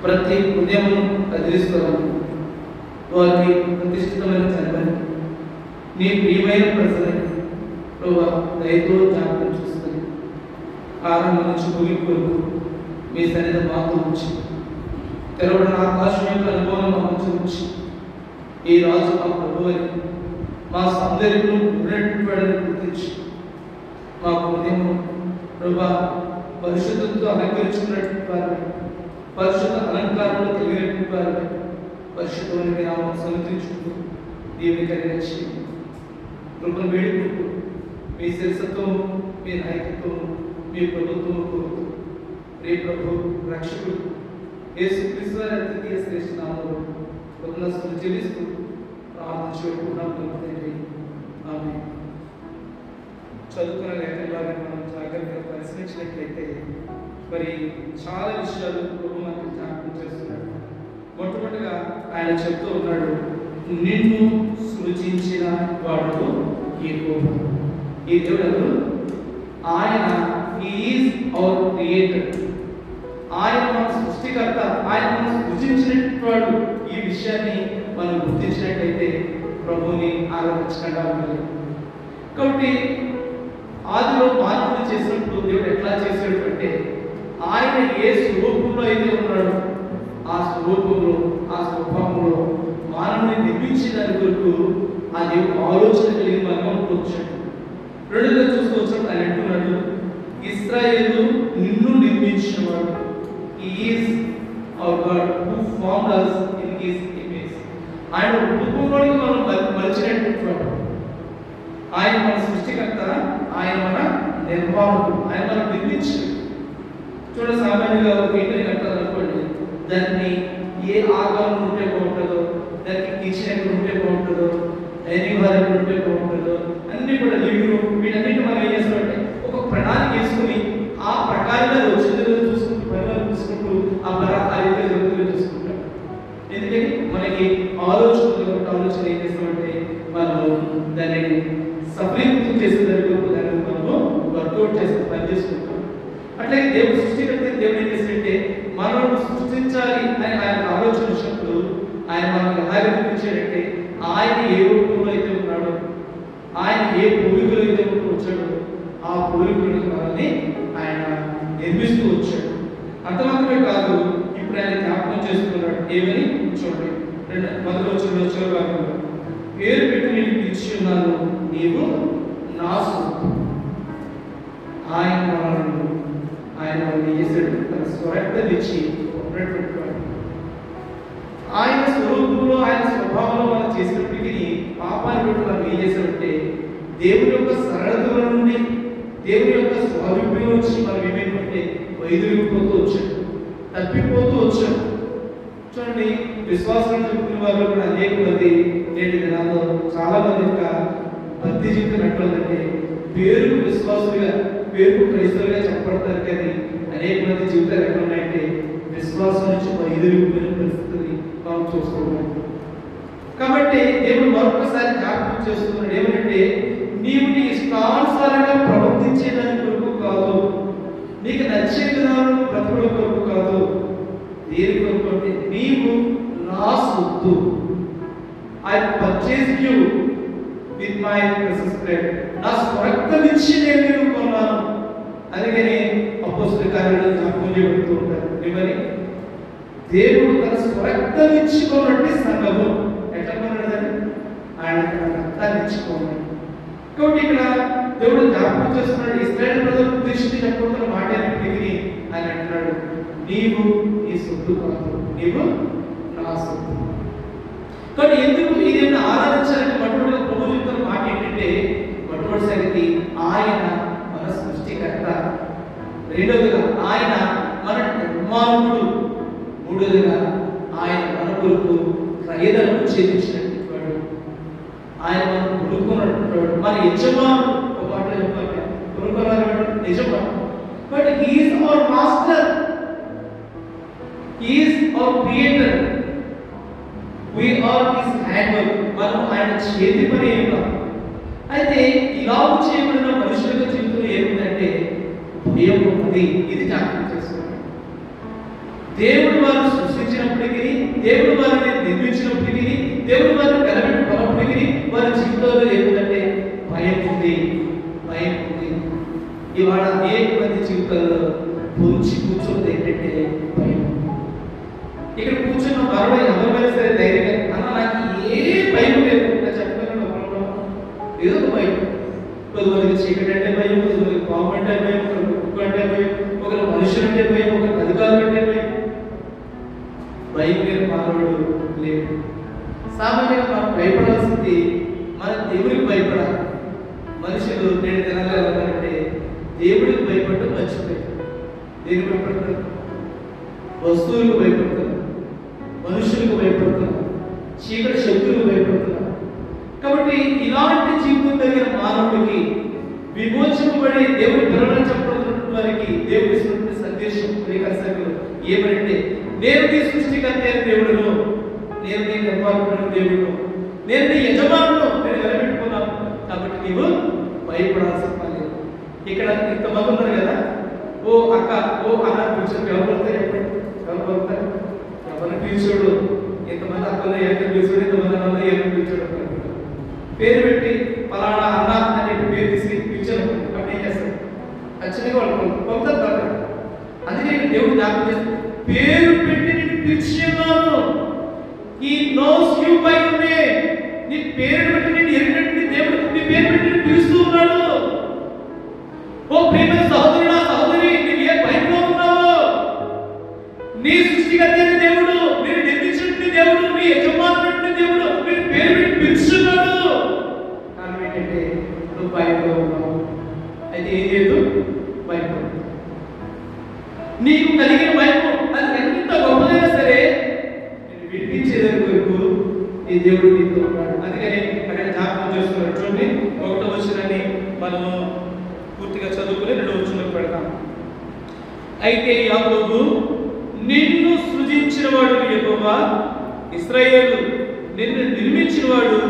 ప్రతి ఉదయమును కదిలిస్తాను. వారికి ప్రతిష్ఠితమైన చనిపోయి నీ ప్రియమైన ప్రజలని ప్రభువా దయతో జ్ఞాపకం చూస్తుంది. ఆరంభం నుంచి ముగింపు వరకు మీ సన్నిధి మాకు ఉంచి, తెరవడిన ఆకాశం యొక్క అనుభవం మాకు ఉంచి, ఈ రాజు మా ప్రభు అని మా సౌందర్యం ఉన్నటువంటి గుర్తించి మా హృదయము ప్రభా పరిశుద్ధంతో అలంకరించుకున్నటువంటి వారిని, పరిశుద్ధ అలంకారంలో కలిగినటువంటి వారిని పరిశుద్ధమైన నామం సమర్పించుకుంటూ దేవుని కలిగిన కృపను వేడుకుంటూ మీ శిరసతో, మీ నాయకత్వం, మీ ప్రభుత్వం కోరుతూ ప్రియ ప్రభు రక్షకుడు యేసుక్రీస్తు వారి అద్వితీయ శ్రేష్ఠ నామములో వందనాలు చెల్లిస్తూ ప్రార్థించుకుంటున్నాం తండ్రి. ఆమేన్. చదువుకున్న లేఖనాలను మనం జాగ్రత్తగా పరిశీలించినట్లయితే మరి చాలా విషయాలు ప్రభు మనకు జ్ఞాపకం చేస్తున్నాడు. మొట్టమొదటిగా ఆయన చెప్తూ ఉన్నాడు, నిన్ను సృజించిన వాడు యెహోవా. ఈ దేవుడు ఆయన ఈజ్ అవర్ క్రియేటర్. ఆయన మన సృష్టికర్త, ఆయన మనం సృజించినటువంటి వాడు. ఈ విషయాన్ని మనం గుర్తించినట్లయితే ప్రభువుని ఆరాధించకుండా ఉండాలి. కాబట్టి ఆదిలో మానవుడు చేసినప్పుడు దేవుడు ఎట్లా చేశాడు అంటే, ఆయన ఏ స్వరూపంలో అయితే ఉన్నాడు ఆ స్వరూపంలో, ఆ స్వభావంలో మానవుని నిర్మించిన దాని కొరకు ఆ దేవుడు ఆలోచన కలిగి మనకు వచ్చాడు. రెండుగా చూస్తూ వచ్చినప్పుడు ఆయన అంటున్నాడు, ఇశ్రాయేలు నిన్ను నిర్మించినవాడు. He is our God who formed us in His image. ఆయన రూపంలోకి మనం మలిచినటువంటి వాడు. ఆయన మన సృష్టికర్త, ఆయన మన నిర్మాణకుడు, ఆయన మనం నిర్మించాడు. చూడ సామాన్యంగా ఒక ఇంటిని కట్టాలనుకోండి, దాన్ని ఏ ఆకారం ఉంటే బాగుంటుందో, దానికి కిచెన్ ఎక్కడ ఉంటే బాగుంటుందో, డైనింగ్ హాల్ ఎక్కడ ఉంటే బాగుంటుందో, అన్ని కూడా లివింగ్ రూమ్, వీటన్నిటి మనం ఏం చేస్తామంటే ఒక ప్రణాళిక వేసుకుని ఆ ప్రకారంగా వచ్చిందో చూసుకుంటూ పరిమాణం చూసుకుంటూ ఆ రీతిలో చూసుకుంటాం. ఎందుకని మనకి ఆలోచన ఏం చేస్తామంటే మనము దాన్ని సఫలీకృతం చేసేదానికి దాన్ని మనము వర్కౌట్ చేసి పనిచేసుకుంటాం. అట్లాగే దేవుడు సృష్టికర్త, దేవుడు ఏం చేసినట్టే మనల్ని సృష్టించాలి అని ఆయన ఆలోచన వచ్చినప్పుడు ఆయన మనల్ని ఎలాగ నిర్మించాడంటే, ఆయన ఏ రూపంలో అయితే ఉన్నాడో, ఆయన ఏ పోలికలో అయితే వచ్చాడో ఆ పోలికలను మనల్ని ఆయన నిర్మిస్తూ వచ్చాడు. అంత మాత్రమే కాదు, ఇప్పుడు ఆయన జ్ఞాపకం చేసుకున్నాడు. ఏమని చూడండి, మొదటి వచ్చిన భాగంలో పేరు పెట్టి నేను పిలిచి ఉన్నాను, నీవు నా సొత్తు. ఆయన మనల్ని చేశాడు, తన స్వరక్తం ఇచ్చి ఉన్నటువంటి వాడు. ఆయన స్వరూపంలో, ఆయన స్వభావంలో మనం చేసినప్పటికీ పాపాన్ని బట్టి మనం ఏం చేశామంటే దేవుని యొక్క సరళతల నుండి, దేవుని యొక్క స్వారూప్యం నుంచి మనం ఏమైందంటే వైదొలిగిపోతూ వచ్చాం, తప్పిపోతూ వచ్చాం. చూడండి, విశ్వాసం చెప్పుకునే వాళ్ళు కూడా అనేక మంది నేటి దినాల్లో చాలా మంది యొక్క భక్తి జీవితం ఎట్లంటే పేరుకు విశ్వాసులుగా, పేరుకు క్రైస్తవులుగా చెప్పబడతారు, కానీ అనేక మంది జీవితాలు ఎక్కడ ఉన్నాయంటే విశ్వాసం నుంచి వైదొలిగిపోయిన పరిస్థితిని మనం చూస్తున్నాం. కాబట్టి దేవుడు మరొకసారి జ్ఞాపకం చేస్తున్నాడు ఏమంటే, నీవు నీ ఇష్టానుసారంగా ప్రవర్తించేదాని కొరకు కాదు, నీకు నచ్చే విధానం బ్రతకడం కొరకు కాదు, దేని కొరకు అంటే నీవు నా సొత్తు. I purchased you with my precious blood. నా స్వరక్తం ఇచ్చి నేను నిన్ను కొన్నాను. అందుకని అపోస్తలుల కార్యాలను జ్ఞాపకం చేయబడుతూ ఉంటారు. ఏమని? దేవుడు తన స్వరక్తం ఇచ్చి కొన్నట్టు సంఘము ఎట్లా కొన్నాడని ఆయన తన రక్తాన్ని ఇచ్చుకోన్నాడు. కాబట్టి ఇక్కడ దేవుడు జ్ఞాపకం చేస్తున్నాడు, ఇశ్రాయేలు ప్రజల ఉద్దేశించి చెప్పబడుతున్న మాట అయినప్పటికీ ఆయన అంటున్నాడు, నీవు నీ సొత్తు కాదు, నీవు నా సొత్తు. కాబట్టి ఎందుకు ఈ దేవుని ఆరాధించాలంటే మొట్టమొదటిగా ప్రభు చెప్తున్న మాట ఏంటంటే, మొట్టమొదటి సంగతి ఆయన మన సృష్టికర్త, రెండవదిగా ఆయన మన నిర్మాణకుడు, మూడవదిగా ఆయన మన కొరకు క్రయధనం చెల్లించినటువంటి వాడు, ఆయన మనం కొనుక్కున్నటువంటి వాడు, మన యజమానుడు. ఒక మాట చెప్పాలి, కొనుక్కున్నాడు యజమానుడు. But he is our master, he is our creator, we are his handwork. మనం ఆయన చేతి పని ఏమిటో. అయితే ఇలా చేయబడిన మనుషుల జీవితంలో ఏమిటంటే భయం ఉంది. ఇది జ్ఞాపకం చేసుకోండి. దేవుడు వారు సృష్టించినప్పటికీ, దేవుడు వారిని నిర్మించినప్పటికీ, దేవుడు వారిని నిలబెట్టుకున్నప్పటికీ వారి జీవితంలో ఏముందంటే భయం ఉంది. ఇవాళ అనేక మంది జీవితాల్లో కూర్చున్నది ఏంటంటే భయం. ఇక్కడ కూర్చున్న మరో ఎవరైనా సరే ధైర్యంగా అన్న నాకు ఏ భయం లేదు చెప్పగలను, ఏదో ఒక భయం. కొంతమందికి చీకటి అంటే భయం, కొంతమందికి పాము అంటే భయం, ఒకరికి కుక్క అంటే భయం, ఒకరు మనుషులు అంటే భయం, ఒకరికి అధికారులు అంటే భయం. భయం లేని మానవుడు లేడు. సామాన్యంగా మనం భయపడాల్సింది మన దేవుడికి భయపడాలి. మనుషులు నేను తినగలంటే దేవుడికి భయపడటం మర్చిపోయారు. దేనికి భయపడతారు? వస్తువులకు భయపడతారు, మనుషులకు భయపడతారు, చీకటి శక్తులకు భయపడతారు. కాబట్టి ఇలాంటి జీవితం కలిగిన మానవుడికి విమోచింపబడి దేవుడి పిల్లలను చెప్పబడుతున్న వారికి దేవుడి ఇస్తున్నటువంటి సందేశం ఏమంటే, నేను నీ సృష్టికర్త అయిన దేవుడును, నేను నీ నిర్మాణమైన దేవుడును, నేను నీ యజమానును, నేను నిలబెట్టుకున్నాను. కాబట్టి నీవు భయపడాల్సిన పని లేదు. ఇక్కడ ఇంతమంది ఉన్నారు కదా, ఓ అక్క ఓ అన్న పిలిచారు. ఎవరు పడతారు చెప్పండి? ఎవరు పడతారు? ఎవరిని పిలిచాడు? ఎంతమంది అక్కలు ఎవరిని పిలిచాడు, ఎంతమంది అన్నలు ఎవరిని పిలిచాడు పేరు పెట్టి పలానా అన్న అనే పేరు తీసి పిలిచారు. అప్పుడు ఏం చేస్తారు? ఖచ్చితంగా వాళ్ళు పంపుతారు. అందుకే దేవుడు జ్ఞాపకం చేస్తారు, పేరు పెట్టి నేను పిలిచిన్నాను. He knows you by your name. నీ పేరు పెట్టి నేను ఎరిగినట్టు దేవుడు నీ పేరు పెట్టి నేను పిలుస్తూ ఉన్నాడు. ఓ ప్రియమైన సహోదరుడా సహోదరి, నీవు ఏ భయంలో ఉన్నావో, నీ సృష్టికర్త అయిన దేవుడు, నేను నిర్మించిన దేవుడు, నీ యజమానుడైన దేవుడు నీ పేరు పెట్టి పిలుస్తున్నాడు. కారణం ఏంటంటే నువ్వు భయంలో ఉన్నావు. అయితే ఏం చేయదు? భయపడు. నీకు కలిగిన భయం అది ఎంత గొప్పదైనా సరే నేను విడిపించేదాని వరకు ఈ దేవుడు నీతో ఉన్నాడు. అందుకని అక్కడ జ్ఞాపకం చేస్తున్నాడు. చూడండి, 1వ వచనాన్ని మనము పూర్తిగా చదువుకుని 2వ వచనంలోకి పెడతాం. అయితే యాకోబు, నిన్ను సృజించిన వాడు యెహోవా, ఇశ్రాయేలు నిన్ను నిర్మించిన వాడు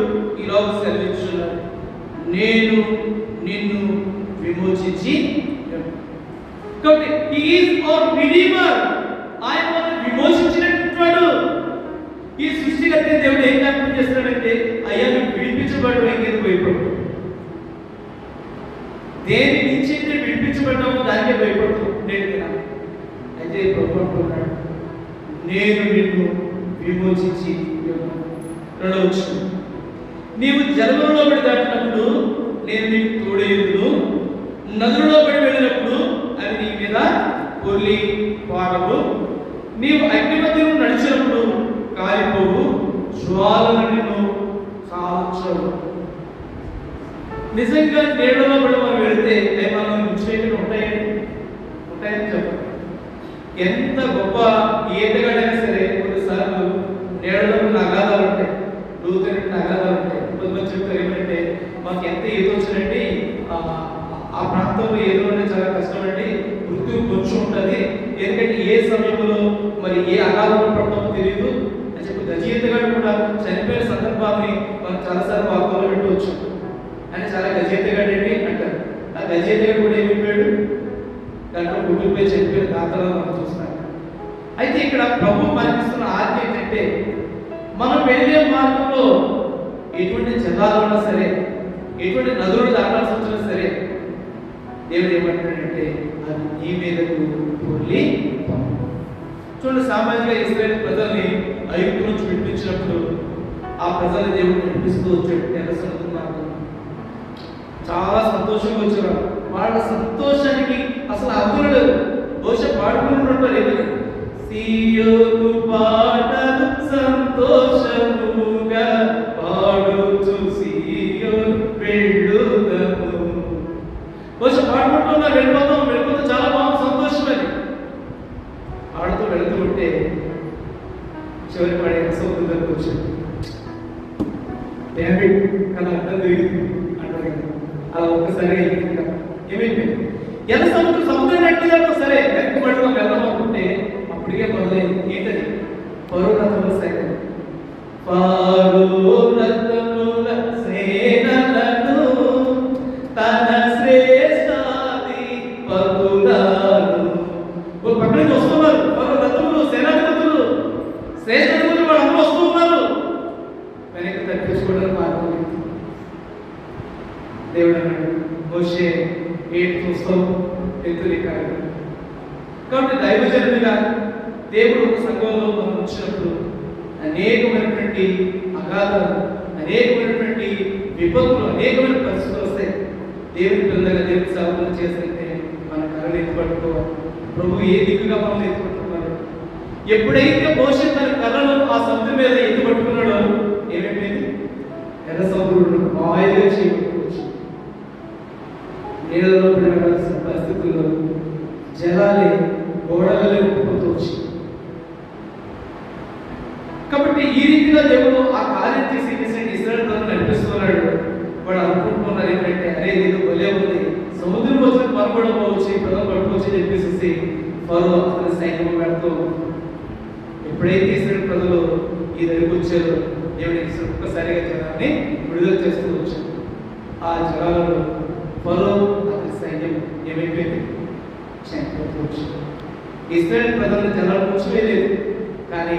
ఇలాగ సెలవిస్తున్నాడు, నేను నిన్ను విమోచించి. కాబట్టి he is our redeemer. ఆయన మనల్ని విమోచించినటువంటి వాడు. ఈ సృష్టికర్త దేవుడు ఏం జ్ఞాపకం చేస్తున్నాడంటే, అయ్యా నువ్వు విడిపించబడ్డావు, ఇంకేందుకు భయపడు. దేని నుంచి అయితే విడిపించబడ్డావు దానికే భయపడుతూ నేను తినాలి. అయితే ప్రభు అంటున్నాడు, నేను నిన్ను విమోచించి. 2వ వచనం, నీవు జలములో పడి దాటినప్పుడు నేను నీకు తోడేయుదును, నదులలో పడి వెళ్ళినప్పుడు అవి నీ మీద పొర్లి పారవు, నీవు అగ్ని మధ్యలో నడిచినప్పుడు కాలిపోవు, జ్వాలను నిన్ను కాల్చవు. నిజంగా నీడలో పడి మనం వెళితే అవి మనం విడిచిపెట్టి ఉంటాయని చెప్పండి. ఎంత గొప్ప ఈతగాడైనా సరే కొన్నిసార్లు నీడలో అగాధాలు ఉంటాయి, లోతైన అగాధాలు ఉంటాయి. కొంతమంది చెప్తారు ఏమంటే, మాకు ఎంత ఈత వచ్చినట్టు ఆ ప్రాంతంలో ఏదోనే చాలా కష్టం అండి, మృత్యు కొంచెం ఉంటుంది, ఎందుకంటే ఏ సమయంలో మరి ఏ అగాధంలో పడతామో తెలియదు అని చెప్పి గజీతగాడు కూడా చనిపోయిన సందర్భాన్ని మనం చాలాసార్లు వార్తల్లో పెట్టవచ్చు. అని చాలా గజీతగాడు ఏంటి అంటారు. ఆ గజీతగాడు కూడా ఏమైపోయాడు, దాంట్లో గుడ్డుపై చనిపోయిన దాతలను మనం చూస్తున్నాం. అయితే ఇక్కడ ప్రభు మనకిస్తున్న ఆజ్ఞ ఏంటంటే, మనం వెళ్ళే మార్గంలో ఎటువంటి జలాలు ఉన్నా సరే, ఎటువంటి నదులు దాటాల్సి వచ్చినా సరే, దేవుడు ఏమంటాడంటే అది నీ మీదకు పొర్లి. చూడండి, సామాజిక ఇశ్రాయేలు ప్రజల్ని ఐగుప్తు నుంచి విడిపించినప్పుడు ఆ ప్రజల్ని దేవుడు నడిపిస్తూ వచ్చాడు. తెలుసుకున్నారు, చాలా సంతోషంగా వచ్చారు. వాళ్ళ సంతోషానికి అసలు అర్థం లేదు. బహుశా పాడుకుంటుంటారు ఏమని, సియోను పాటలు సంతోషముగా పాడుచు సియోను వెళ్ళుదము. బహుశా పాడుకుంటున్నారు, వెళ్ళిపోతాం చాలా బాగుంది, సంతోషమని ఆడుతూ వెళుతూ ఉంటే చివరి పడే సముద్రం దగ్గరకు వచ్చాడు. కానీ అర్థం తిరిగింది అంటారు కదా, అలా ఒక్కసారి ఏమైంది, ఎలా సముద్రం నెట్టుగా సరే వెనకబడిలో వెళ్దాం అనుకుంటే అప్పటికే మొదలైంది. ఏంటది? పర్వతముల సైతం పర్వతముల సేనలను తన శ్రేష్ఠాది పతులను. పక్కన నుంచి వస్తున్నారు పర్వతములు, సేనాధిపతులు. శ్రేష్ఠ అధిపతులు వాళ్ళందరూ వస్తూ ఉన్నారు, వెనక్కి తప్పించుకోవడానికి మార్గం లేదు. దేవుడు అన్నాడు, మోషే ఏంటి చూస్తావు, ఎత్తులే కాదు. కాబట్టి దైవజనుడిగా దేవుడు ఒక సంఘంలో మనం వచ్చినప్పుడు అనేకమైనటువంటి అగాధాలు, అనేకమైనటువంటి విపత్తులు, అనేకమైన పరిస్థితులు వస్తాయి. దేవుని పిల్లలుగా దేవుని సేవలు చేస్తే మన కర్రలు ఎత్తుపట్టుకోవాలి. ప్రభు ఏ దిక్కుగా మనం ఎత్తుపట్టుకున్నాడు. ఎప్పుడైతే మోషే తన కర్రలు ఆ సముద్రం మీద ఎత్తుపట్టుకున్నాడో ఏమైపోయింది? ఎర్ర సముద్రుడు ఆయిల్గా చేయవచ్చు. నీళ్ళలో పడిన పరిస్థితుల్లో జలాలే గోడలలో ఉప్పుకుంటూ వచ్చింది. కాబట్టి ఈ రీతిగా దేవుడు ఆ కార్యం చేసి ఇశ్రాయేలు ప్రజలను నడిపిస్తున్నాడు. వాడు అనుకుంటున్నారు ఏంటంటే, అరే ఏదో భలే ఉంది, సముద్రం వచ్చిన పరపడవచ్చు, ప్రజలు పట్టుకోవచ్చు చెప్పేసి ఫరో అతని సైన్యం పెడుతూ, ఎప్పుడైతే ఇశ్రాయేలు ప్రజలు ఈ దగ్గరికి వచ్చారో దేవుడు ఒక్కసారిగా జనాన్ని విడుదల చేస్తూ వచ్చారు. ఆ జనాలలో ఫరో అతని సైన్యం ఏమైపోయింది? చనిపోతూ వచ్చారు. ఇశ్రాయేలు ప్రజలను జనాలు కూర్చోలేదు, కానీ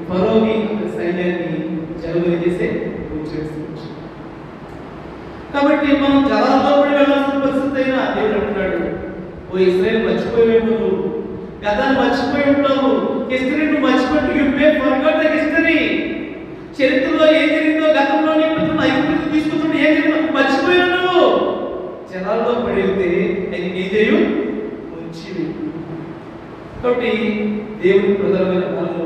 ఫరోని సైన్యాన్ని జనం చేసే కూర్చోవచ్చు. కాబట్టి మనం జలాల్లో పడి వెళ్ళాల్సిన పరిస్థితి అయినా దేవుడు అంటున్నాడు, ఓ ఇశ్రాయేలు మర్చిపోయేవు, నువ్వు గతాన్ని మర్చిపోయి ఉంటావు. హిస్టరీ నువ్వు మర్చిపోయి, you may forgot the history. చరిత్రలో ఏం జరిగిందో, గతంలో ఐగుప్తుకు తీసుకొచ్చిన ఏం జరిగిందో మర్చిపోయావు. నువ్వు జలాల్లో పడి వెళ్తే అది నీ చేయు ఉంచి. కాబట్టి దేవుని ప్రధానమైన మనము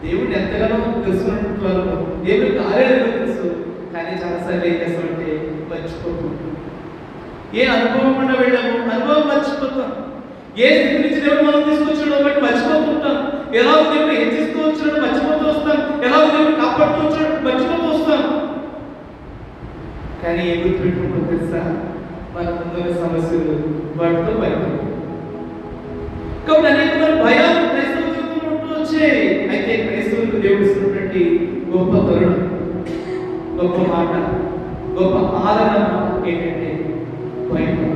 దేవుడిని ఎంతగానో తెలుసుకున్నట్టు వాళ్ళు దేవుడి కార్యాలు తెలుసు, కానీ చాలాసార్లు ఏం చేస్తామంటే మర్చిపోతుంటాం. ఏ అనుభవం కూడా వెళ్ళాము, అనుభవం మర్చిపోతాం. ఏ స్థితి నుంచి దేవుడు మనం తీసుకొచ్చాడో బట్టి మర్చిపోతుంటాం. ఎలా దేవుడు హెచ్చిస్తూ వచ్చాడో మర్చిపోతూ వస్తాం, ఎలా దేవుడు కాపాడుతూ వచ్చాడో మర్చిపోతూ వస్తాం. కానీ ఏ గుర్తుపెట్టుకుంటూ తెలుసా, మన ముందున్న సమస్యలు వాటితో భయపడతాం. కాబట్టి అనేకమైన భయాలు క్రైస్తవ జీవితంలో ఉంటూ వచ్చాయి. అయితే క్రైస్తవులకు దేవుడు ఇస్తున్నటువంటి గొప్ప తరుణం, గొప్ప మాట, గొప్ప ఆదరణ ఏంటంటే భయపడ.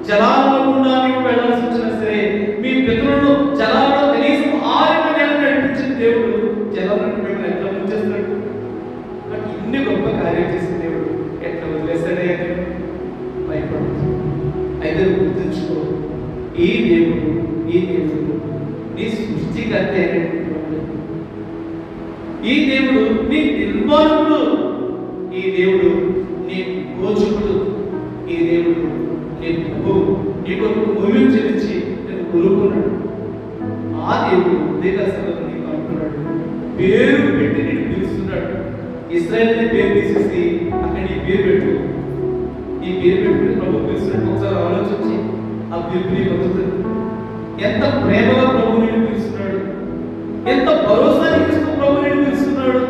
జలాల్లో గుండా నీవు వెళ్ళాల్సి వచ్చినా సరే, మీ పితరులను జలాల్లో కనీసం 6 నెలలు నడిపించిన దేవుడు జలాలను మిమ్మల్ని ఎట్లా ముంచేస్తాడు? బట్ ఇన్ని గొప్ప కార్యం చేసిన దేవుడు ఎట్లా వదిలేస్తాడే అంటే భయపడదు. అయితే గుర్తుంచుకో, ఈ దేవుడు నీ సృష్టికర్త అయినటువంటి, ఈ దేవుడు నీ నిర్మాణకుడు, ఈ దేవుడు నీ పోషకుడు, ఈ దేవుడు నీ ప్రభువు, నీ కొరకు మూల్యం చెల్లించి నేను కోరుకున్నాడు. ఆ దేవుడు ఉదయకాశంలో నీకు అంటున్నాడు, పేరు పెట్టి నేను పిలుస్తున్నాడు. ఇశ్రాయేలుని పేరు తీసేసి అక్కడ నీ పేరు పెట్టు, నీ పేరు పెట్టుకుని ప్రభు పిలుస్తున్నాడు. ఒకసారి ఆలోచించి ఆ పిలుపు నీకు అందుతుంది. ఎంత ప్రేమగా ప్రభు నేను పిలుస్తున్నాడు, ఎంత భరోసా నీకు ప్రభు నేను పిలుస్తున్నాడు.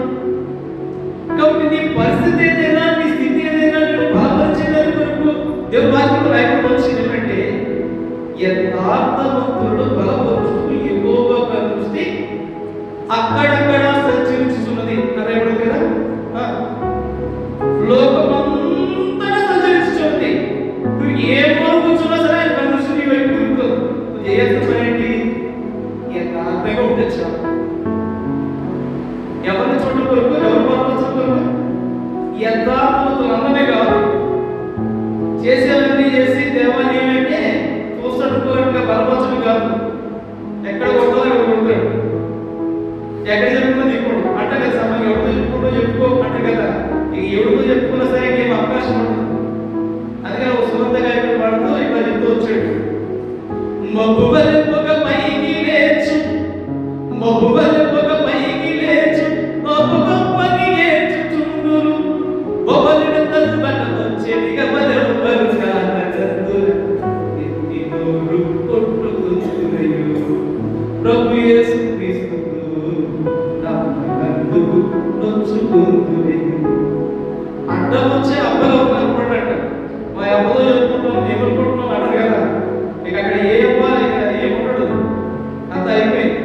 కాబట్టి నీ పరిస్థితి ఏదైనా, నీ స్థితి ఏదైనా నేను బలపరిచేదాని వరకు దేవుని వాక్యం రాయకపోవచ్చు. ఏమంటే యథార్థవంతుడు బలపరుచుతూ యెహోవా దృష్టి అక్కడక్కడ సంచరించుతున్నది అన్నాడు కదా. లోకమంతా సంచరించుతుంది. నువ్వు ఏ మూల కూర్చున్నా సరే ఆయన దృష్టి నీ వైపు తిరుగుతుంది. నువ్వు చేయాల్సిన పని ఏంటి? యథార్థంగా ఉంటే చాలు. ఎవరిని చూడటం వరకు, ఎవరు బలపరచడం వరకు యథార్థవంతులు అందమే కాదు, చేసేవన్నీ చేసి దేవాలయం అంటే చూస్తున్నట్టుగా బలపరచడం కాదు. ఎక్కడ కొట్టాలో అక్కడ కొడతాడు, ఎక్కడ చెప్పుకున్నా దిక్కుడు అంట కదా. సమయం ఎవరితో చెప్పుకుంటూ చెప్పుకో అంట కదా. ఇక ఎవరితో చెప్పుకున్నా సరే ఇంకేం అవకాశం ఉండదు. అందుకని ఒక సుగంధ గాయకుడు పాడుతూ ఇట్లా చెప్తూ వచ్చాడు, మబ్బువలె పొగ పైకి లేచు, మబ్బువలె పొగ పైకి లేచు, మబ్బు గొప్పని ఏచుచుందురు, బొబ్బలినంతలు బట్టవచ్చేదిగా బలెవ్వరు కానగందుర, ఎత్తి నోరు కొట్టుకుందురయ్యో ప్రభు యేసు క్రీస్తు నమ్మకందుకు నొచ్చుకుందురయ్యో. అడ్డం వచ్చే అబ్బలో కనపడ్డట. మా అబ్బలో చెప్పుకుంటాం, ఏమనుకుంటున్నాం అంటారు కదా. ఇక అక్కడ ఏ అవ్వాలి, ఇక్కడ ఏముండడు, అంత అయిపోయింది.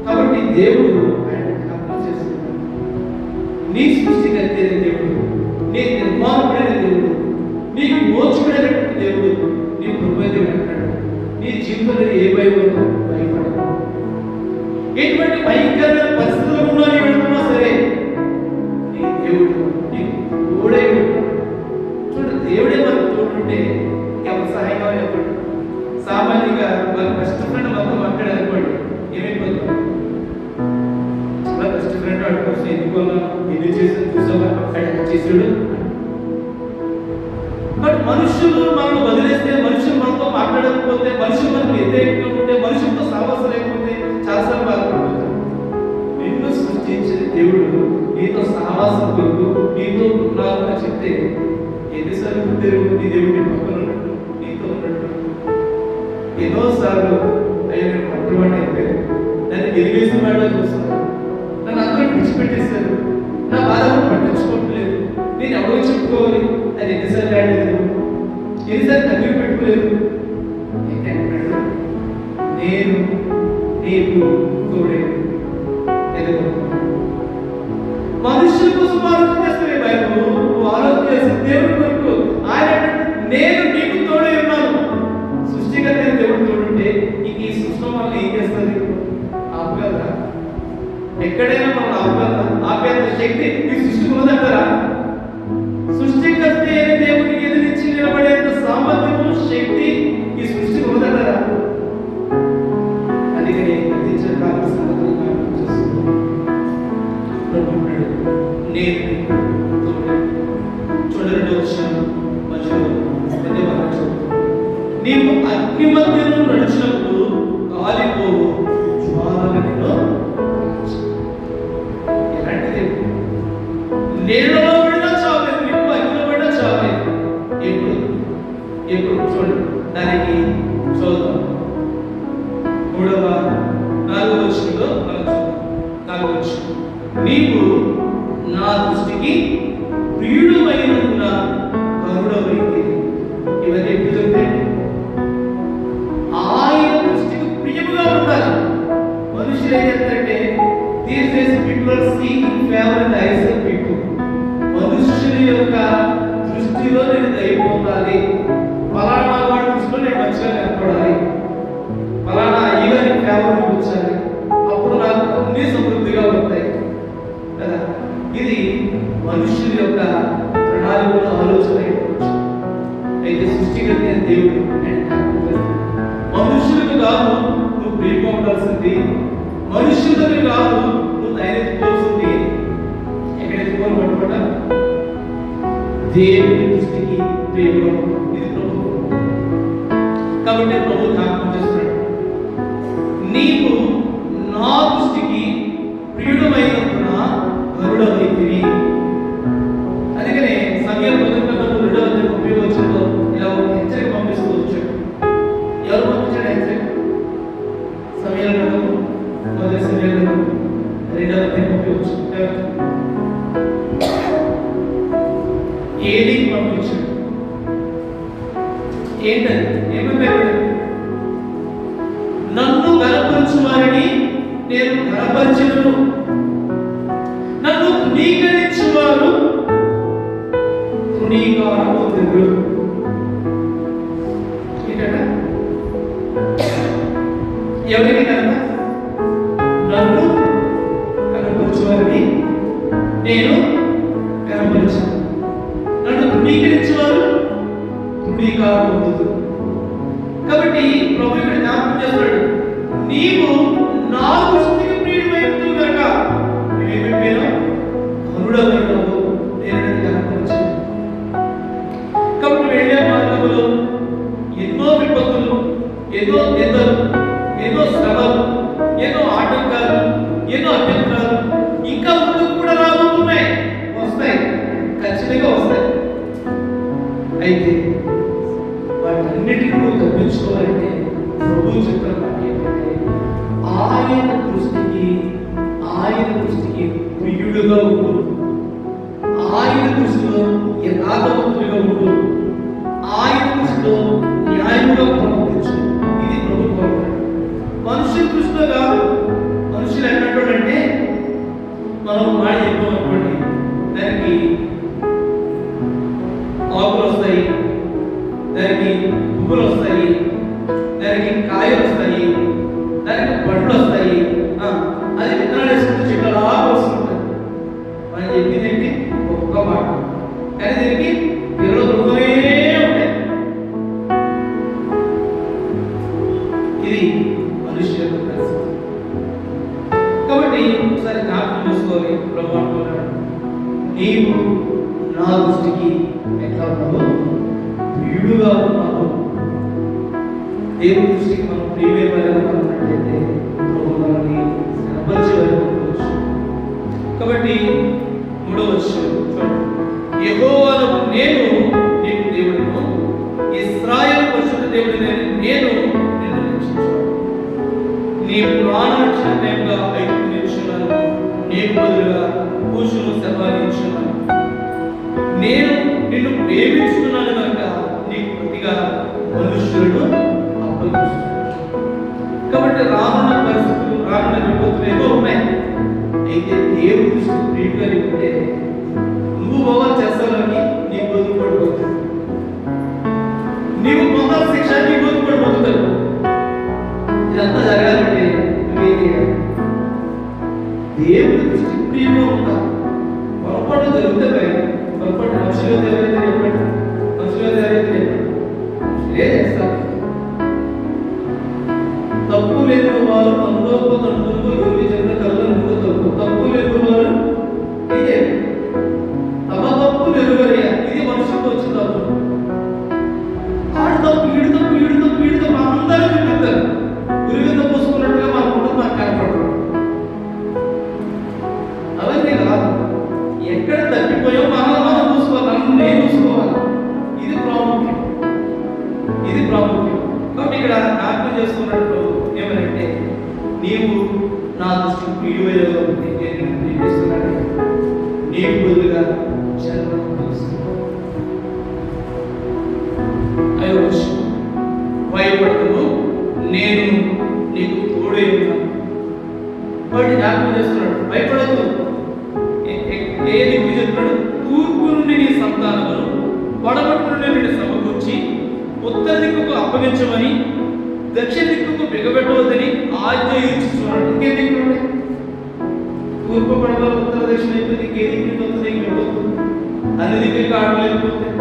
కాబట్టి దేవుడు ఆయన జ్ఞాపకం చేస్తున్నాడు. నీ సృష్టికర్త అయిన దేవుడు, నీ నిర్మాణకుడైన దేవుడు, నీకు మోచుకుడైనటువంటి దేవుడు, నీ కృప దేవుడు అంటాడు. నీ జీవితంలో ఏ భయం భయపడదు. ఎటువంటి భయంకరమైన పరిస్థితులు ఉన్నా వెళ్తున్నా సరే నీ దేవుడు నీకు తోడై ఉంటాడు. చూడండి, దేవుడే మనకు తోడుంటే ఎవరు సహాయంగా చెప్పండి. సామాన్యంగా మన బెస్ట్ ఫ్రెండ్ మనతో మాట్లాడాలనుకోండి, ఏమైపోతుంది? చాలా బెస్ట్ ఫ్రెండ్ వాడి కోసం ఎందుకు చేసి చూసావా అక్కడ చేసాడు. బట్ మనుషులు మనం వదిలేస్తే, మనుషులు మనతో మాట్లాడకపోతే, మనుషులు మనకు వ్యతిరేకంగా ఉంటే, మనుషులతో సహవాసం లేకపోతే చాలాసార్లు బాధపడిపోతాం. నిన్ను సృష్టించిన దేవుడు నీతో సహవాసం కొరకు నీతో ఉన్నాను అని చెప్తే ఎన్నిసార్లు నీ దేవుడు నీ పక్కన ఉన్నట్టు, నీతో ఉన్నట్టు. ఎన్నోసార్లు అయ్యా నేను పట్టుబడి అయిపోయాను, నన్ను వెలివేసిన వాడిలో చూస్తున్నాను, నన్ను అందరూ విడిచిపెట్టేశారు, నా బాధను పట్టించుకోవట్లేదు, నేను ఎవరికి చెప్పుకోవాలి అని ఎన్నిసార్లు ఆడలేదు, ఎన్నిసార్లు కన్నీరు పెట్టుకోలేదు. నేను నీకు తోడే. మనుషుల కోసం ఆలోచన చేస్తే బైబిల్ నువ్వు ఆలోచన చేసి దేవుడి కొరకు ఆయన నేను నీకు తోడే ఉన్నాను. సృష్టికర్త దేవుడు తోడుంటే ఇంక ఈ సృష్టి మనల్ని ఏం చేస్తుంది? ఆపగలరా? ఎక్కడైనా మనం ఆపగలరా? ఆపేంత శక్తి ఈ సృష్టికి ఉన్నదంటారా? సృష్టికర్త అయిన దేవుడికి ఎదిరించి నిలబడేంత సామర్థ్యము, శక్తి ఈ సృష్టికి ఉన్నదంటారా? అందుకని గతించిన కాల సంగతులు నేను చూడండి వచ్చాను నీవు అగ్ని మధ్యలో నడిచినప్పుడు కాలిపోవు జ్వాలలలో ఎలాంటిది? నీళ్ళలో పడినా చావలేదు, నీకు అగ్నిలో పడినా చావలేదు. ఎప్పుడు చూడండి, దానికి చూద్దాం. 4వ వచనంలో మనం చూద్దాం. 4వ వచనం, నీవు నా దృష్టికి ప్రియుడమైనందున కరుణమైంది. ఇవన్నీ ఎప్పుడు చెప్తే ఆయన దృష్టికి ప్రియముగా ఉండాలి. మనుషులు ఏం చెప్తారంటే these days people are seeking favour in the eyes of people. మనుషుల యొక్క దృష్టిలో నేను దయ పొందాలి, ఫలానా వాడి దృష్టిలో నేను మంచిగా కనపడాలి, ఫలానా అయ్యగారి ఫేవర్ చూపించాలి, అప్పుడు నాకు అన్ని సమృద్ధిగా ఉంటాయి కదా. ఇది మనుషుల యొక్క ప్రణాళికలో ఆలోచన అయిపోవచ్చు. అయితే సృష్టికర్త దేవుడు మనుషులకు కాదు నువ్వు ప్రేమ ఉండాల్సింది, మనుషులకు కాదు నువ్వు ధైర్యపోవాల్సింది. ఎక్కడెత్తుకోవాలి పట్టుకుంటా? దేవుని దృష్టికి ప్రేమ. ఇది ప్రభు. కాబట్టి ప్రభు జ్ఞాపకం చేస్తున్నాడు, నీవు నా దృష్టికి ప్రియుడమైనందున కరుణమైతివి. అందుకనే సమయం 2వ వచనంలో ఇలా ఒక హెచ్చరిక పంపిస్తూ వచ్చాడు. ఎవరు పంపించాడు హెచ్చరిక? సమయాల గ్రంథము 2వ అధ్యాయం 30వ వచనం. ఏది పంపించాడు? ఏంటది? ఏమని? నన్ను గణపరచు వారిని నేను గణపరచెదను, నన్ను తృణీకరించువారు తృణీకారమవుతారు. ఏంటంట? ఎవరికి కనుక? నన్ను గణపరచు వారిని నేను గణపరచను, నన్ను తృణీకరించేవారు తృణీకారమవుతారు. కాబట్టి ప్రభు ఇక్కడ జ్ఞాపకం చేస్తాడు, నీవు నా దృష్టికి ప్రియుడైనవు కనుక నువ్వేమైపోయినావు? కరుణమైనవు, నేను కనపరచను. కాబట్టి వెళ్ళే మార్గంలో ఎన్నో విపత్తులు, ఎన్నో నిందలు, ఎన్నో శ్రమలు, ఎన్నో ఆటంకాలు, ఎన్నో అభ్యంతరాలు ఇంకా ముందుకు కూడా రాబోతున్నాయి, వస్తాయి, ఖచ్చితంగా వస్తాయి. అయితే వాటన్నిటిని నువ్వు తప్పించుకోవాలంటే ప్రభు చెప్పిన మాట ఏంటంటే ఆయన దృష్టికి ప్రియుడుగా ఉండు, ఆయన దృష్టిలో యథార్థవంతుడిగా ఉండు, ఆయన దృష్టిలో న్యాయంగా ప్రవర్తించు. ఇది ప్రభు కోరుతాడు. మనుషుల దృష్టిలో కాదు. మనుషులు ఎన్నట్టుంటే మనం మాట చెప్పాం అనుకోండి, దానికి ఆకులు వస్తాయి, దానికి పువ్వులు వస్తాయి, దానికి కాయలు వస్తాయి, దానికి పండ్లు వస్తాయి, నీవు నా దృష్టికి ఎట్లా ఉన్నావు? ప్రియుడుగా ఉన్నావు. దేవుని దృష్టికి మనం ప్రియమైన వారిగా ఉన్నట్లయితే ప్రభు మనల్ని స్థిరపరిచే వారిగా ఉండవచ్చు. కాబట్టి 3వ వచనం చూడండి. యెహోవాను నేను నీకు దేవుడును, ఇశ్రాయేలు పరిశుద్ధ దేవుడిని నేను నిన్ను రక్షించును. నీ ప్రాణరక్షణ ప్రేమగా ఐగుప్తును ఇచ్చున్నాను, నీకు బదులుగా కూషును సంపాదించున్నాను. నేను నిన్ను ప్రేమిస్తున్నాను కనుక నీకు ప్రతిగా మనుష్యులను అప్పగిస్తున్నాను. కాబట్టి రానున్న పరిస్థితులు, రానున్న విపత్తులు ఏవో ఉన్నాయి. అయితే దేవుడి దృష్టి ప్రియుడిగా ఉంటే నువ్వు భోగాలు చేస్తావని నీ బతుకు పడిపోతుంది. నీవు పొందాల శిక్ష నీ బతుకు పడిపోతావు. ఇదంతా జరగాలంటే నువ్వేం చేయాలి? దేవుడి దృష్టి ప్రియుడిగా ఉంటావు. పొరపాటు జరిగితే పొరపాటు మనుషులు చేస్తారు. తప్పు లేని వారు తండ్రులు కళ్ళ ముందు తప్పు లేని వారు ఇదే తమ తప్పు నెరవేరయ్యా. ఇది మనుషులకు వచ్చిన తప్పు. ఆడు తప్పు, ఈడు తప్పు, ఈడు తప్పు, ఈడు తప్పు అందరూ చూపిస్తారు. గురివింద పోసుకున్నట్టుగా మన కుటుంబం నాకు కనపడరు. అవన్నీ కాదు. ఎక్కడ తప్పిపోయో మనల్ని మనం చూసుకోవాలి, నన్ను నేను చూసుకోవాలి. ఇది ప్రాముఖ్యం, ఇది ప్రాముఖ్యం. కాబట్టి ఇక్కడ జ్ఞాపకం చేసుకున్నట్టు ఏమనంటే, నీవు నా దృష్టికి ప్రియుడిగా ఉంటే నేను ప్రేమిస్తున్నాను, నీకు బదులుగా జన్మను పొందుతున్నాను. భయపడను, నేను నీకు తోడై ఉన్నాను. కాబట్టి జ్ఞాపకం చేస్తున్నాడు, భయపడద్దు. ఏ దిక్కు చెప్తున్నాడు? తూర్పు నుండి నీ సంతానమును పడమటి నుండి నిన్ను సమకూర్చి ఉత్తర దిక్కుకు అప్పగించమని దక్షిణ దిక్కుకు బిగబెట్టవద్దని ఆజ్ఞ ఇచ్చుచున్నాడు. ఇంకే దిక్కులు? తూర్పు పడవ ఉత్తర దక్షిణ అయిపోతే ఇంకే దిక్కు కొత్త దిక్కు వెళ్ళిపోతుంది. అన్ని దిక్కులకి ఆటలు వెళ్ళిపోతాయి.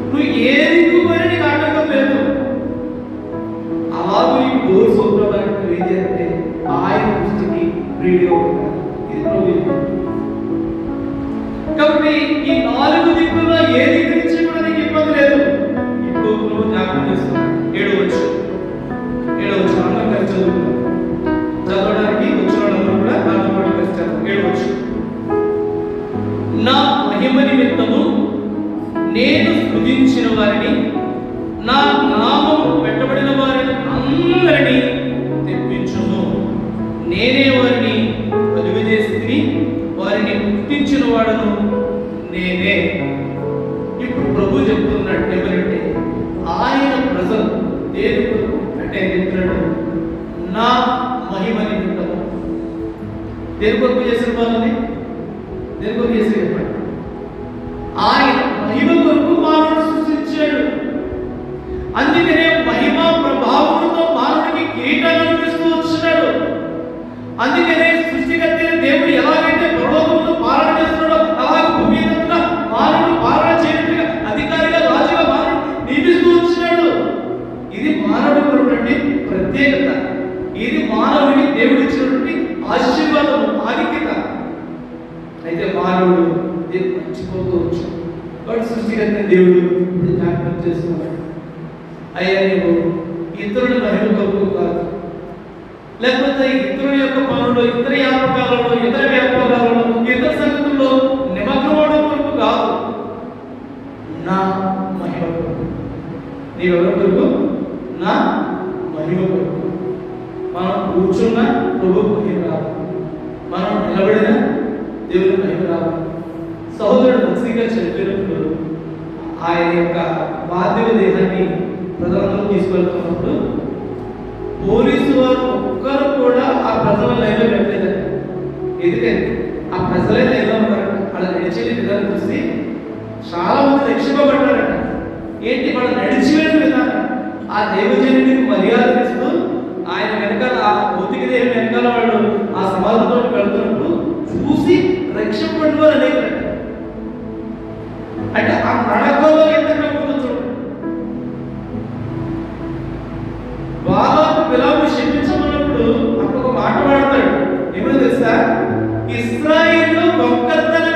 నువ్వు ఏ దిక్కు పోయినా నీకు ఆటంకం లేదు. అలాగే నీకు డోర్ సోపడానికి నువ్వు ఏం చేయాలంటే ఆయన దృష్టికి ప్రియుడిగా ఉండాలి. ఇది ప్రభు. కాబట్టి ఈ 4 దిక్కుల్లో ఏ దిక్కు నుంచి కూడా నీకు ఇబ్బంది లేదు. ఇప్పుడు ప్రభు జ్ఞాపకం చేస్తున్నాడు. 7వ వచనం అందరం కలిసి చదువుకుందాం. చదవడానికి వచ్చిన వాళ్ళందరూ కూడా నాతో పాటు కలిసి చదువు. 7వ వచనం. నా మహిమ నిమిత్తము నేను స్తుతించిన వారిని, నా నామము పెట్టబడిన వారిని అందరినీ తెప్పించును. నేనే వారిని కలుగజేసి వారిని పుట్టించిన వాడను నేనే. ఇప్పుడు ప్రభు చెప్తున్నాడు ఎవరంటే, ఆయన ప్రజలు దేని కొరకు అంటే చెప్తున్నాడు, నా మహిమ నిమిత్తము. దేని కొరకు చేసిన వాళ్ళని దేని కొరకు చేసి చెప్పండి. ఆయన మహిమ కొరకు మానవుడు సృష్టించాడు. అందుకనే మహిమ ప్రభావంతో మానవుడికి కిరీటాలను ఇస్తూ వచ్చినాడు. అందుకనే సృష్టికర్త దేవుడు ఎలాగైతే పరలోకంలో పాలన చేస్తున్నాడో అలాగే భూమి మీద మానవుడు పాలన చేయడానికి అధికారిగా రాజుగా మానవుడు నియమిస్తూ వచ్చినాడు. ఇది మానవుడి కొరటువంటి ప్రత్యేకత. ఇది మానవుడికి దేవుడు ఇచ్చినటువంటి ఆశీర్వాదము, ఆధిక్యత. అయితే మానవుడు దీన్ని మర్చిపోతూ వచ్చాడు. వాడు సృష్టికర్త దేవుడు ఇప్పుడు జ్ఞాపకం చేస్తున్నాడు. అయ్యా నీవు ఇతరుల మహిమ కొరకు కాదు, లేకపోతే ఇతరుల యొక్క పనుల్లో, ఇతర వ్యాపకాలలో, ఇతర వ్యాపారాలలో, ఇతర సంగతుల్లో నిమగ్నమవడం కొరకు కాదు, నా మహిమ కొరకు. నీవెవరి కొరకు? నా మహిమ కొరకు. మనం కూర్చున్న ప్రభు మహిమ రాదు, మనం నిలబడిన దేవుని మహిమ రాదు. సహోదరుడు మత్స్యంగా చనిపోయినప్పుడు ఆయన యొక్క పార్థివ దేహాన్ని ప్రజలందరూ తీసుకెళ్తున్నప్పుడు పోలీసు వారు ఒక్కరు కూడా ఆ ప్రజల లైన్లో పెట్టలేదంట. ఎందుకంటే ఆ ప్రజలే లైన్లో ఉన్నారంట. వాళ్ళ నడిచే విధానం చూసి చాలా మంది రక్షింపబడ్డారంట. ఏంటి వాళ్ళు నడిచిపోయిన విధానం, ఆ దైవజనుడికి మర్యాద ఇస్తూ ఆయన వెనకాల, ఆ భౌతిక దేహం వెనకాల వాళ్ళు ఆ సమాజంతో వెళ్తున్నప్పుడు చూసి రక్షింపబడిన అనేక అంటే ఆ నడకలో ఎంత చూడండి. బాగా పిల్లలు శిక్షించమన్నప్పుడు అక్కడ ఒక మాట వాడతాడు. ఏమో తెలుసా? ఇశ్రాయేలు ఒక్కరితోనే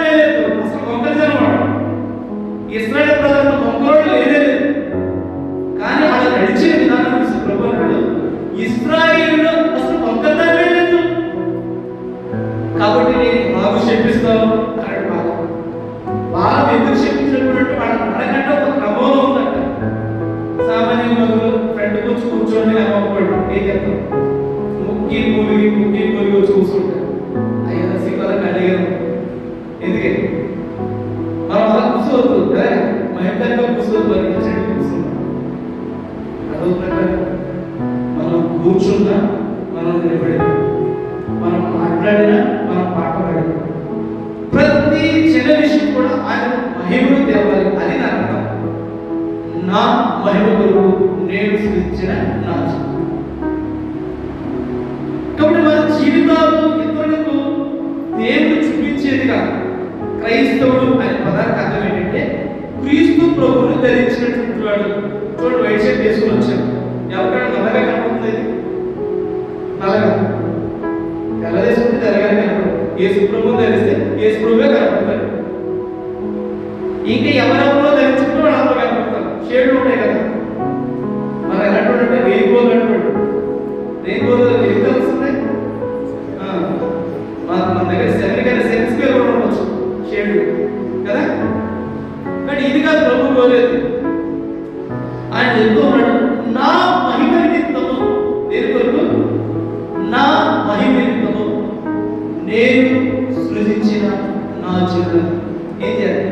ముక్కి వచ్చి కూర్చుంటారు. అయ్యా సీతాలకు అడిగాను ఎందుకే మనం అలా కూర్చోవద్దు కదా, మహిళగా కూర్చోవద్దు అని కూర్చుంటాం. అదవుతున్నట్టు మనం కూర్చున్నా మనం నిలబడేది, మనం మాట్లాడినా మనం పాట పాడేది, ప్రతి చిన్న విషయం కూడా ఆయన మహిమను తేవాలి. అది నా అర్థం. నా మహిమ కొరకు నేను సృష్టించిన నా కాబట్టి మన జీవితాలు ఇతరులకు దేవుడు చూపించేదిగా. క్రైస్తవుడు అనే పదానికి అర్థం ఏంటంటే క్రీస్తు ప్రభువును ధరించినటువంటి వాడు. చూడండి, వైట్ షర్ట్ వేసుకుని వచ్చాను, ఎవరికైనా నల్లగా కనపడుతుంది? నల్లగా తెల్ల వేసుకుంటే తెల్లగానే కనపడదు. యేసు ప్రభువును ధరిస్తే యేసు ప్రభువే కనపడతాడు. ఇంకా ఎవరెవరో ధరించుకుంటే వాళ్ళందరూ కనపడతారు. షేడ్లు ఉంటాయి కదా, మనం ఎలాంటి అంటే రెయిన్బో అంటాడు. రెయిన్బోలో ఎన్ని కలర్స్ ఉన్నాయి? మన దగ్గర సెవెన్ స్క్వేర్ కూడా ఉండవచ్చు షేడ్లు కదా. కానీ ఇది కాదు ప్రభు కోరేది. ఆయన చెప్తూ ఉన్నాడు, నా మహిమ నిమిత్తము, దేని కొరకు? నా మహిమ నిమిత్తము నేను సృజించిన నా జీవనం ఏం చేయాలి?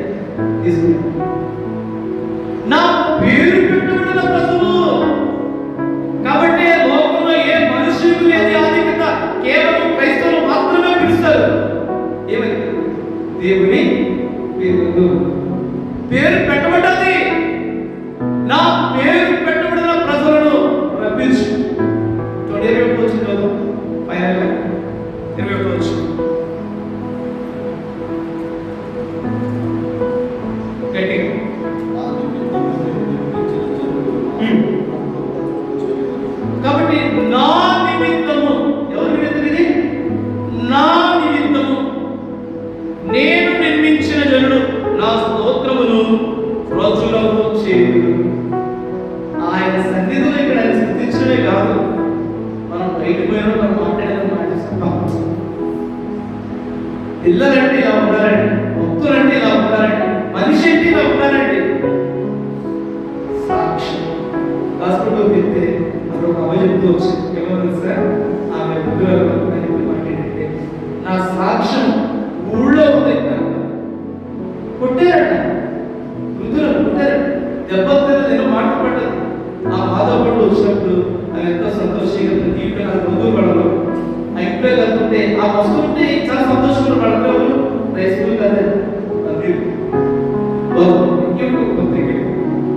తీసుకున్నాను. నా పేరు పెట్టబడిన ప్రజలు కాబట్టి లోకంలో ఏ మనుషులకు లేని ఆధిక్యత కేవలం క్రైస్తవులు మాత్రమే పిలుస్తారు. ఏమని? దేవుని పేరు పెట్టబడ్డది. నా పేరు పెట్టబడిన ప్రజలను రప్పించు. 21 వచ్చింది కదా, ఫైనల్గా 21 వచ్చింది. కాబట్టి నా నిమిత్తము, ఎవరి నిమిత్తం ఇది? నా నిమిత్తము నేను నిర్మించిన జనుడు నా స్తోత్రమును రోజులకు చేయును. ఆయన సన్నిధిలో ఇక్కడ ఆయన స్తుతించడమే కాదు, మనం బయట పోయిన మనం మాట్లాడేది మాట్లాడుతున్నాం. పిల్లలంటే ఇలా ఉండాలండి, భక్తులంటే ఇలా ఉండాలండి, మనిషి అంటే ఇలా ఉండాలండి. సాక్ష్యం హాస్పిటల్లో తింటే అప్పుడు ఒక అమ్మాయి చెప్తూ వచ్చింది, ఏమన్నా సార్ ఆమె బుద్ధులు మాట్లాడంటే నా సాక్ష్యం ఊళ్ళో ఉంది. కొట్టారట, వృద్ధులు కొట్టారట, దెబ్బలు నేను మాట పడ్డది. ఆ బాధపడు వచ్చినప్పుడు అవి ఎంతో సంతోషంగా ప్రతి ఇంట్లో నాకు బంధువులు పడరు. ఆ ఇంట్లో కలుపుతుంటే ఆ వస్తువు ఉంటే చాలా సంతోషంగా పడతారు. రైస్కూల్ కాదు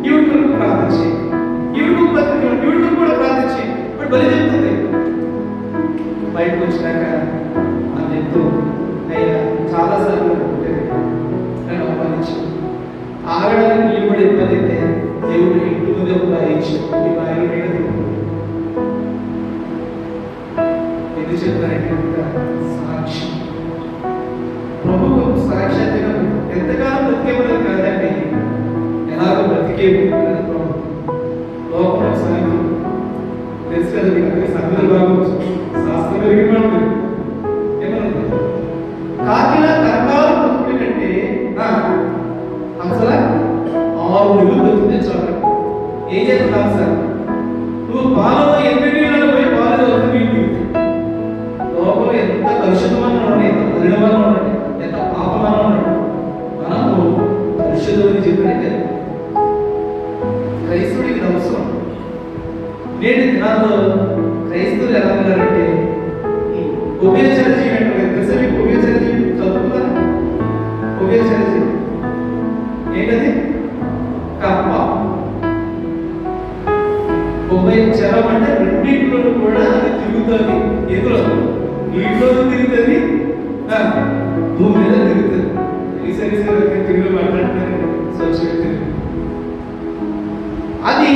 ఈవిడికి ప్రార్థించి ఈవిడికి పత్రిక ఈవిడికి కూడా ప్రార్థించి బట్ బలి చెప్తుంది. బయటకు వచ్చినాక ఆ చెప్తూ అయ్యా చాలాసార్లు నన్ను అపమానించి ఆగడానికి నిలబడి ఇబ్బంది అయితే దేవుడు ఇంటి ముందే ఒక ఇచ్చి ఈ బాయిలో ఎందుకు చెప్తానంటే సాక్షి ప్రభుత్వ సాక్షాత్తుగా ఎంతకాలం బ్రతికేమని కాదండి, ఎలాగో బ్రతికేము లోపల సాయం తెలుసు కదా మీకు. సంగతులు బాగోచ్చు, శాస్త్రం పెరిగిన ఏమన్నా కాకిల కరకాలు బ్రతుకుడి కంటే అసలు 6 నెలలు బ్రతుకుతే చాలు. ఏం చేస్తున్నావు సార్? నువ్వు పాలలో 8 నీళ్ళలో పోయి పాలు నీళ్ళు లోపల ఎంత కలుషితమైన ఉండండి, ఎంత మలినమైన ఉండండి, ఎంత పాపమైన ఉండండి, మనము పరిశుద్ధుని చెప్పినట్టే. క్రైస్తవుడికి అవసరం. నేటి దినాల్లో క్రైస్తవులు ఎలా ఉన్నారంటే ఉభయచరజీవి అంటే తెలుసా మీకు? ఉభయచరజీవి చదువుతున్నారా? ఉభయచరజీవి ఏంటది? కప్ప. ఉభయచరం అంటే రెండింటిలో కూడా అది తిరుగుతుంది. ఎదురు నీటిలో తిరుగుతుంది, భూమి మీద తిరుగుతుంది. తిరిగి మాట్లాడుతున్నారు అది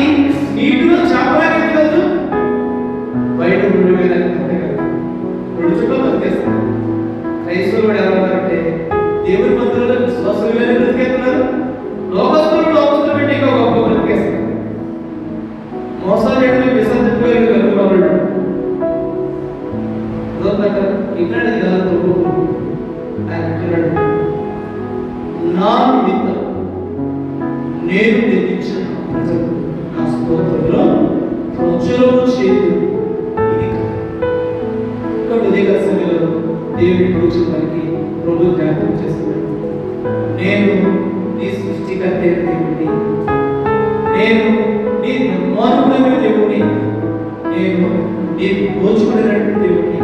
నీటిలో చేపలాగా తిరగదు, బయట గుడి మీద రెండు చుట్టూ బతికేస్తారు. క్రైస్తవులు కూడా ఎలా ఉన్నారంటే దేవుని మందిరంలో విశ్వాసం మీద బ్రతికేస్తున్నారు, లోకస్తులు పెట్టి ఇంకా గొప్ప బ్రతికేస్తారు. మోసాలు చేయడం విసర్జించుకోలేదు కనుగొన్నాడు. ఇక్కడ ఆయన అంటున్నాడు, నా నిమిత్తం నేను నిర్మించిన నా స్తోత్రంలో ప్రచురము చేయదు. ఇది ఉదయకాల సమయంలో దేవుని పడుచుకోవడానికి ప్రభు జ్ఞాపకం చేస్తున్నాడు. నేను నీ సృష్టికర్త దేవుడిని, నేను నీ నిర్మాణమైన దేవుడిని, నేను నీకు పోల్చుకునేటువంటి దేవుడిని,